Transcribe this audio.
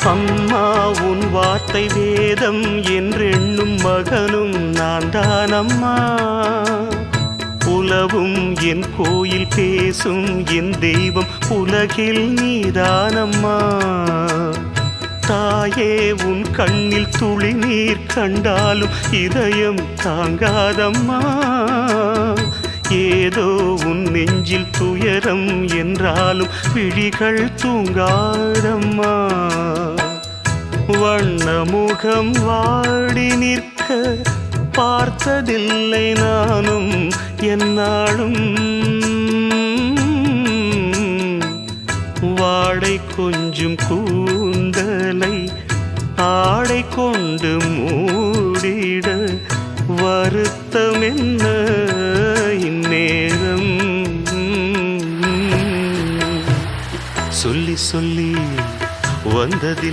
அம்மா உன் வார்த்தை வேதம் என்றெண்ணும் மகனும் நான் தானம்மா. உலவும் என் கோயில் பேசும் என் தெய்வம் உலகில் நீதானம்மா. தாயே உன் கண்ணில் துளி நீர் கண்டாலும் இதயம் தாங்காதம்மா. ஏதோ உன் நெஞ்சில் துயரம் என்றாலும் விழிகள் தூங்காதம்மா. வண்ணமுகம் வாடி நிற்க பார்த்ததில்லை நானும் என்னாலும். வாடை கொஞ்சம் கூந்தலை ஆடை கொண்டு மூடிட வருத்தம் என்ன இந்நேரம். சொல்லி சொல்லி வந்ததில்